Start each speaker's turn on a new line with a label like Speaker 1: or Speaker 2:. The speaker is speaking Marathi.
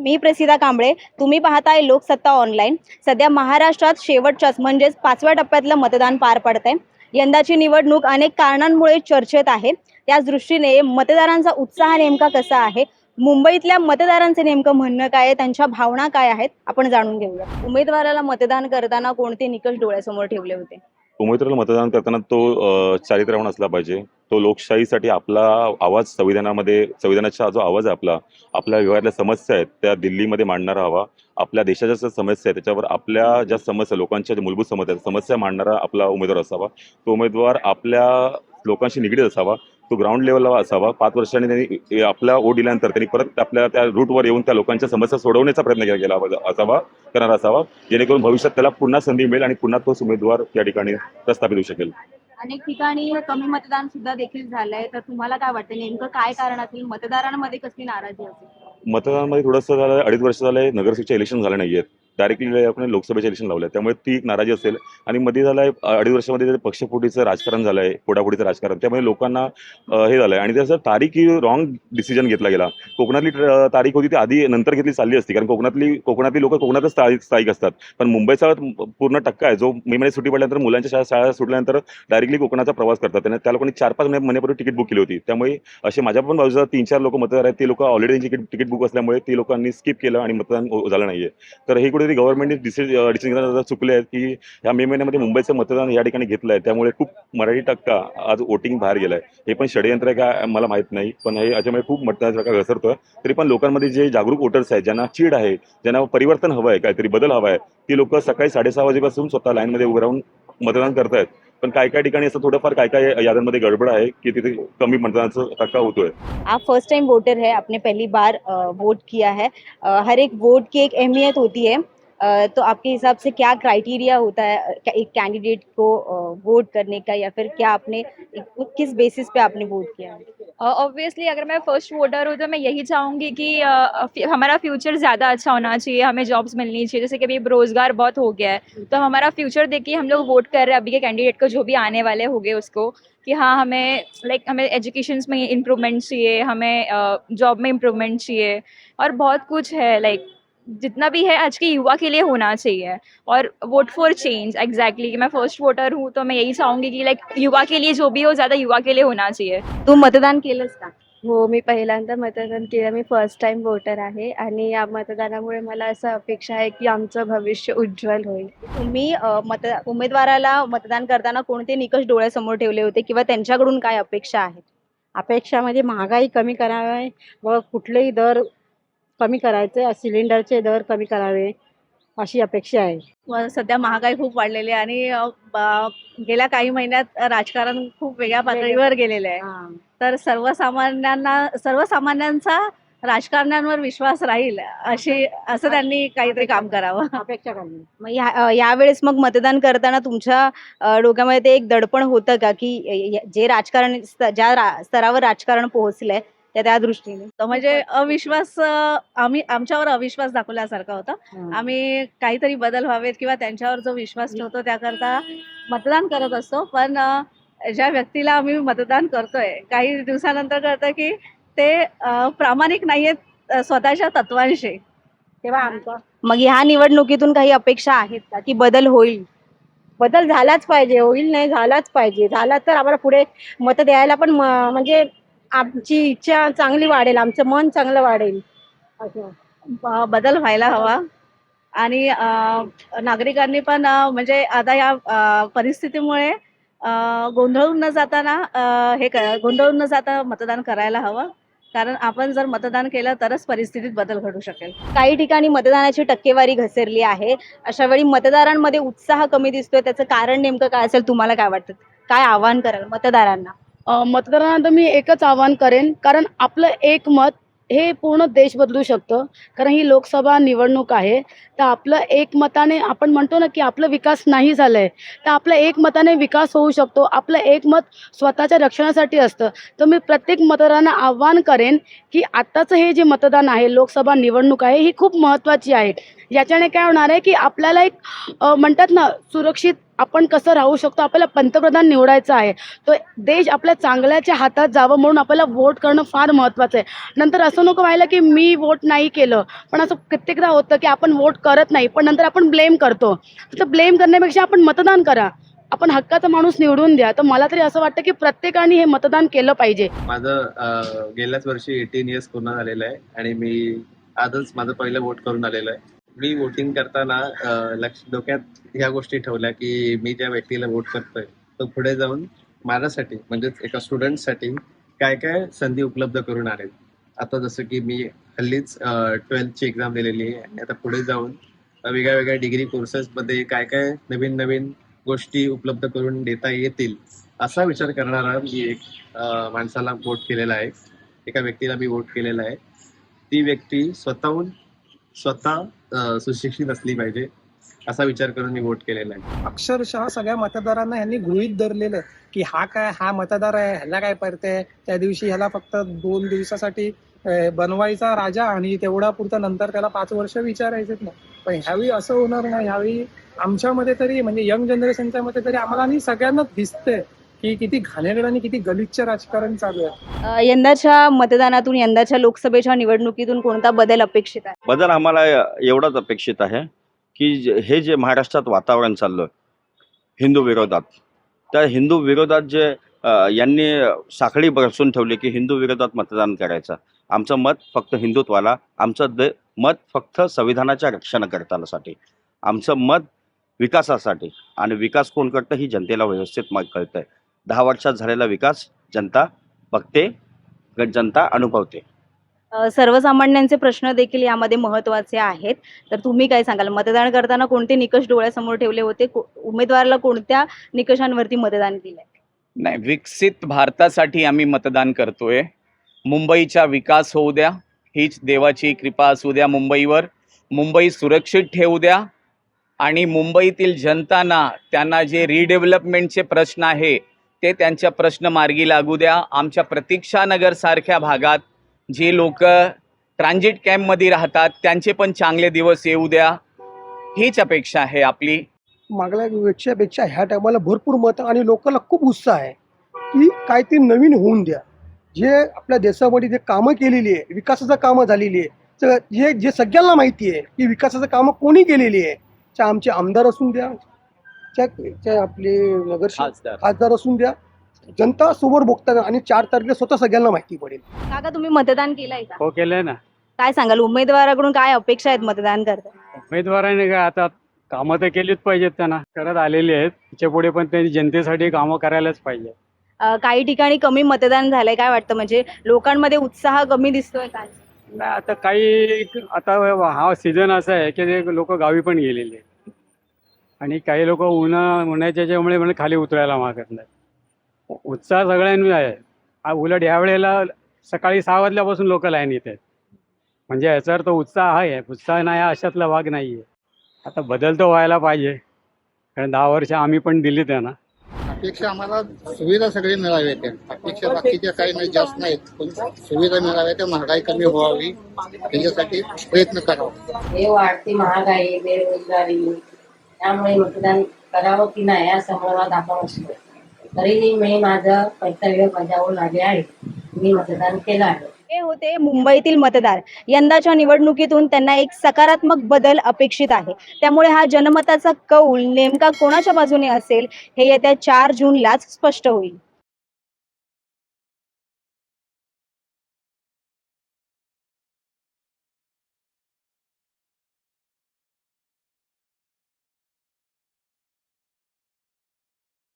Speaker 1: मी प्रसिद्धा कांबळे. तुम्ही पाहताय लोकसत्ता ऑनलाईन. सध्या महाराष्ट्रात शेवटच्याच म्हणजेच 5व्या टप्प्यातलं मतदान पार पडतंय. यंदाची निवडणूक अनेक कारणांमुळे चर्चेत आहे. त्याच दृष्टीने मतदारांचा उत्साह नेमका कसा आहे, मुंबईतल्या मतदारांचे नेमकं म्हणणं काय आहे, त्यांच्या भावना काय आहेत, आपण जाणून घेऊया. उमेदवाराला मतदान करताना कोणते निकष डोळ्यासमोर ठेवले होते?
Speaker 2: उमेदवाराला मतदान करताना तो चारित्र्यवान असला पाहिजे. तो लोकशाहीसाठी आपला आवाज संविधानाचा जो आवाज आहे आपल्या विभागातल्या समस्या आहेत त्या दिल्लीमध्ये मांडणारा हवा. आपल्या देशाच्या ज्या समस्या आहेत त्याच्यावर आपल्या ज्या समस्या लोकांच्या ज्या मूलभूत समस्या मांडणारा आपला उमेदवार असावा. तो उमेदवार आपल्या लोकांशी निगडीत असावा. तो ग्राउंड लेवलला असावा. 5 वर्षांनी त्यांनी आपला वोट दिल्यानंतर त्यांनी परत आपल्या त्या रूटवर येऊन त्या लोकांच्या समस्या सोडवण्याचा प्रयत्न केला करणारा असावा, जेणेकरून भविष्यात त्याला पुन्हा संधी मिळेल आणि पुन्हा तोच उमेदवार त्या ठिकाणी प्रस्थापित होऊ शकेल.
Speaker 1: अनेक ठिकाणी कमी मतदान सुद्धा देखील झालंय, तर तुम्हाला काय वाटतं नेमकं काय कारण असेल? मतदारांमध्ये कसली नाराजी असेल?
Speaker 2: मतदानामध्ये थोडंसं झालं, 2.5 वर्ष झालंय नगरसेवकचे इलेक्शन झाले नाहीयेत. डायरेक्टली आपण लोकसभेचे इलेक्शन लावलंय, त्यामुळे ती एक नाराजी असेल. आणि मध्ये झालंय 2.5 वर्षामध्ये पक्षफोडीचं राजकारण झालंय, फोडाफोडीचं राजकारण. त्यामुळे लोकांना हे झालंय. आणि त्याचं तारीखही रॉंग डिसिजन घेतला गेला. कोकणातली तारीख होती ती आधी नंतर घेतली चालली असती, कारण कोकणातली लोक कोकणातच स्थायिक असतात. पण मुंबईचा पूर्ण टक्का आहे जो मे महिन्यात सुट्टी पडल्यानंतर मुलांच्या शाळा सुटल्यानंतर डायरेक्टली कोकणाचा प्रवास करतात. त्या लोकांनी 4-5 महिन्यापूर्वी तिकीट बुक केली होती. त्यामुळे असे माझ्या पण बाजूला 3-4 लोक मतदार आहेत, ते लोक ऑलरेडी तिकीट बुक असल्यामुळे ती लोकांनी स्किप केलं आणि मतदान झालं नाहीये. तर हे कुठेतरी गव्हर्नमेंटने डिसिजन चुकले आहेत की ह्या मे महिन्यामध्ये मुंबईचं मतदान या ठिकाणी घेतलंय. त्यामुळे खूप मराठी टक्का आज वोटिंग बाहेर गेलाय. हे पण षडयंत्र आहे का मला माहित नाही, पण हे याच्यामुळे खूप मतदानाचा टक्का घसरतोय. तरी पण लोकांमध्ये जे जागरूक वोटर्स आहेत, ज्यांना चीड आहे, ज्यांना परिवर्तन हवं आहे, काहीतरी बदल हवा आहे, ती लोक सकाळी 6:30 वाजेपासून स्वतः लाईनमध्ये उभं राहून मतदान करतायत. पण काय ठिकाणी असं थोडंफार काय याद्यांमध्ये गडबड आहे की तिथे कमी मतदानाचा टक्का होतोय.
Speaker 1: आप फर्स्ट टाइम वोटर है, आपने पहली बार वोट किया है। हर एक वोट की एक अहमियत होती है। तो आपके हिसाब से क्या क्राइटेरिया होता है एक कैंडिडेट को वोट करने का, या फिर क्या आपने किस बेसिस पे आपने वोट किया है?
Speaker 3: ऑब्वियसली अगर मैं फर्स्ट वोटर हूँ तो मैं यही चाहूँगी कि हमारा फ्यूचर ज़्यादा अच्छा होना चाहिए, हमें जॉब्स मिलनी चाहिए। जैसे कि अभी बेरोज़गार बहुत हो गया है, तो हमारा फ्यूचर देख के हम लोग वोट कर रहे हैं अभी के कैंडिडेट को, जो भी आने वाले होंगे उसको, कि हाँ हमें हमें एजुकेशंस में इम्प्रूवमेंट चाहिए, हमें जॉब में इम्प्रूवमेंट चाहिए, और बहुत कुछ है जितना भी है आज के युवा के लिए होना चाहिए। और वोट फॉर चेंज एग्जैक्टली कि मैं फर्स्ट वोटर हूँ तो मैं यही चाहूँगी कि युवा के लिए जो भी हो, ज़्यादा युवा के लिए होना चाहिए।
Speaker 1: तू मतदान केलंस का?
Speaker 4: हो, मी पहिल्यांदा मतदान केलं. मी फर्स्ट टाइम वोटर आहे आणि या मतदानामुळे मला असं अपेक्षा आहे की आमचं भविष्य उज्ज्वल होईल.
Speaker 1: तुम्ही उमेदवाराला मतदान करताना कोणते निकष डोळ्यासमोर ठेवले होते, किंवा त्यांच्याकडून काय अपेक्षा आहेत?
Speaker 5: अपेक्षा म्हणजे महागाई कमी करावी व कुठलेही दर कमी करायचे, सिलेंडरचे दर कमी करावे अशी अपेक्षा आहे.
Speaker 6: सध्या महागाई खूप वाढलेली आहे आणि गेल्या काही महिन्यात राजकारण खूप वेगळ्या पातळीवर गेलेलं आहे. तर सर्वसामान्यांचा राजकारण्यांवर विश्वास राहील असं त्यांनी काहीतरी काम करावं
Speaker 5: अपेक्षा करणे.
Speaker 1: मग यावेळेस मग मतदान करताना तुमच्या डोक्यामध्ये ते एक दडपण होतं का, की जे राजकारण ज्या स्तरावर राजकारण पोहोचलंय त्या दृष्टीने?
Speaker 6: तर म्हणजे आमच्यावर अविश्वास दाखवल्यासारखा होता. आम्ही काहीतरी बदल व्हावेत किंवा त्यांच्यावर जो विश्वास ठेवतो त्याकरता मतदान करत असतो. पण ज्या व्यक्तीला आम्ही मतदान करतोय काही दिवसानंतर कळतं की ते प्रामाणिक नाहीयेत स्वतःच्या तत्वांशी.
Speaker 5: तेव्हा आमचा
Speaker 1: मग ह्या निवडणुकीतून काही अपेक्षा आहेत का, की बदल होईल?
Speaker 5: बदल झालाच पाहिजे, होईल नाही झालाच पाहिजे. झाला तर आम्हाला पुढे मत द्यायला पण म्हणजे आमची इच्छा चांगली वाढेल, आमचं मन चांगलं वाढेल. असं
Speaker 6: बदल व्हायला हवा. आणि नागरिकांनी पण म्हणजे आता या परिस्थितीमुळे गोंधळून न जाता मतदान करायला हवं. कारण आपण जर मतदान केलं तरच परिस्थितीत बदल घडू शकेल.
Speaker 1: काही ठिकाणी मतदानाची टक्केवारी घसरली आहे. अशा वेळी मतदारांमध्ये उत्साह कमी दिसतोय, त्याचं कारण नेमकं काय असेल, तुम्हाला काय वाटतं? काय आव्हान कराल मतदारांना?
Speaker 7: मतदारांना तर मी एकच आवाहन करेन, कारण आपलं एक मत हे पूर्ण देश बदलू शकतं. कारण ही लोकसभा निवडणूक आहे, तर आपलं एक मताने आपण म्हणतो ना की आपलं विकास नाही झालंय, तर आपलं एक मताने विकास होऊ शकतो. आपलं एक मत स्वतःच्या रक्षणासाठी असतं. तर मी प्रत्येक मतदारांना आव्हान करेन की आत्ताचं हे जे मतदान आहे, लोकसभा निवडणूक आहे, ही खूप महत्त्वाची आहे. याच्याने काय होणार आहे की आपल्याला एक म्हणतात ना सुरक्षित आपण कसं राहू शकतो, आपल्याला पंतप्रधान निवडायचं आहे, तो देश आपल्या चांगल्याच्या हातात जावं म्हणून आपल्याला वोट करणं फार महत्त्वाचं आहे. नंतर असं नको व्हायला की मी वोट नाही केलं, पण असं कित्येकदा होतं की आपण वोट करत नाही पण नंतर आपण ब्लेम करतो. तर ब्लेम करण्यापेक्षा आपण मतदान करा, आपण हक्काचा माणूस निवडून द्या. तर मला तरी असं वाटतं की प्रत्येकाने हे मतदान केलं पाहिजे.
Speaker 8: माझं गेल्याच वर्षी 18 इयर्स पूर्ण झालेलं आहे आणि मी आजच माझं पहिलं वोट करून आलेलो आहे. मी वोटिंग करताना डोक्यात ह्या गोष्टी ठेवल्या की मी ज्या व्यक्तीला वोट करतोय तो पुढे जाऊन माझ्यासाठी म्हणजेच एका स्टुडंटसाठी काय काय संधी उपलब्ध करून आणेल. आता जसं की मी हल्लीच 12th एक्झाम दिलेली आहे आणि आता पुढे जाऊन वेगळ्या वेगळ्या डिग्री कोर्सेसमध्ये काय काय नवीन नवीन गोष्टी उपलब्ध करून देता येतील असा विचार करणारा मी एक माणसाला वोट केलेला आहे, एका व्यक्तीला मी वोट केलेला आहे. ती व्यक्ती स्वतः सुशिक्षित असली पाहिजे असा विचार करून मी वोट केलेला आहे.
Speaker 9: अक्षरशः सगळ्या मतदारांना ह्यांनी गृहीत धरलेलं की हा मतदार आहे, ह्याला काय पडतंय, त्या दिवशी ह्याला फक्त 2 दिवसासाठी बनवायचा राजा आणि तेवढा पुरता नंतर त्याला 5 वर्ष विचारायचेच नाही. पण ह्यावेळी असं होणार नाही. ह्यावेळी आमच्यामध्ये तरी म्हणजे यंग जनरेशनच्या मध्ये तरी आम्हाला आणि सगळ्यांनाच दिसतंय की किती घाणेरडं आणि किती गलिच्छ राजकारण चालू आहे.
Speaker 1: यंदाच्या मतदानातून, यंदाच्या लोकसभेच्या निवडणुकीतून कोणता बदल अपेक्षित आहे?
Speaker 10: बदल आम्हाला एवढाच अपेक्षित आहे की हे जे महाराष्ट्रात वातावरण चाललं हिंदू विरोधात, त्या हिंदू विरोधात जे यांनी साखळी बरसून ठेवली की हिंदू विरोधात मतदान करायचं. आमचं मत फक्त हिंदुत्वाला, आमचं मत फक्त संविधानाच्या रक्षणासाठी, आमचं मत विकासासाठी. आणि विकास कोण करतं ही जनतेला व्यवस्थित मत कळतं आहे. 10 वर्षात झालेला विकास जनता बघते, जनता अनुभवते.
Speaker 1: सर्वसामान्यांचे प्रश्न देखील यामध्ये महत्त्वाचे आहेत. तर तुम्ही काय सांगाल, मतदान करताना कोणते निकष डोळ्यासमोर ठेवले होते, उमेदवाराला कोणत्या निकषांवरती मतदान केलंय?
Speaker 11: नाही, विकसित भारतासाठी आम्ही मतदान करतोय. मुंबईचा विकास होऊ द्या, हीच देवाची कृपा असू द्या मुंबईवर. मुंबई सुरक्षित ठेवू द्या आणि मुंबईतील जनतांना त्यांना जे रिडेव्हलपमेंटचे प्रश्न आहे ते त्यांच्या प्रश्न मार्गी लागू द्या. आमच्या प्रतीक्षानगरसारख्या भागात जे लोक ट्रान्झिट कॅम्पमध्ये राहतात त्यांचे पण चांगले दिवस येऊ द्या, हीच अपेक्षा आहे आपली.
Speaker 9: मागल्या पेक्षा ह्या टायमाला भरपूर मतं आणि लोकांना खूप उत्साह आहे की काहीतरी नवीन होऊन द्या. जे आपल्या देशामध्ये जे कामं केलेली आहे, विकासाचं कामं झालेली आहे, जे सगळ्यांना माहिती आहे की विकासाचं कामं कोणी केलेली आहे, चाहे आमचे आमदार असून द्या, चाहे आपले खासदार असून द्या, जनता समोर बघताना आणि 4 तारखेला स्वतः सगळ्यांना माहिती पडेल.
Speaker 1: काका, तुम्ही मतदान केलंय का?
Speaker 12: हो, केलंय ना.
Speaker 1: काय सांगाल, उमेदवाराकडून काय अपेक्षा आहेत मतदान करताना?
Speaker 12: उमेदवाराने काय आता कामं तर केलीच पाहिजेत, त्यांना करत आलेली आहेत. त्याच्या पुढे पण त्यांनी जनतेसाठी कामं करायलाच पाहिजे.
Speaker 1: काही ठिकाणी कमी मतदान झालंय, काय वाटतं, म्हणजे लोकांमध्ये उत्साह कमी दिसतोय काय?
Speaker 12: नाही, आता काही आता हा सीझन असा आहे की ते लोक गावी पण गेलेले आहेत आणि काही लोक उन्हाच्या याच्यामुळे म्हणजे खाली उतरायला मागत नाही. उत्साह सगळ्यांनी आहे. उलट यावेळेला सकाळी 6 वाजल्यापासून लोक लाईन येत आहेत, म्हणजे याचा अर्थ उत्साह आहे. उत्साह नाही अशातला भाग नाही आहे. आता बदल तर व्हायला पाहिजे, कारण 10 वर्ष आम्ही पण दिली त्यांना.
Speaker 13: अपेक्षा आम्हाला सुविधा सगळी मिळावी, अपेक्षा बाकीच्या काही नाही, जास्त नाहीत, पण सुविधा मिळाव्या, त्या महागाई कमी व्हावी त्याच्यासाठी प्रयत्न करावा.
Speaker 5: हे वाढती महागाई, बेरोजगारी, त्यामुळे मतदान करावं की नाही असा मला दाखवा असतो. तरीही मी माझं कर्तव्य बजावून आले आहे, मी मतदान केलं आहे.
Speaker 1: हे होते मुंबईतील मतदार. यंदाच्या निवडणुकीतून त्यांना एक सकारात्मक बदल अपेक्षित आहे. त्यामुळे हा जनमताचा कौल नेमका कोणाच्या बाजूने असेल हे येत्या 4 जूनलाच स्पष्ट होईल.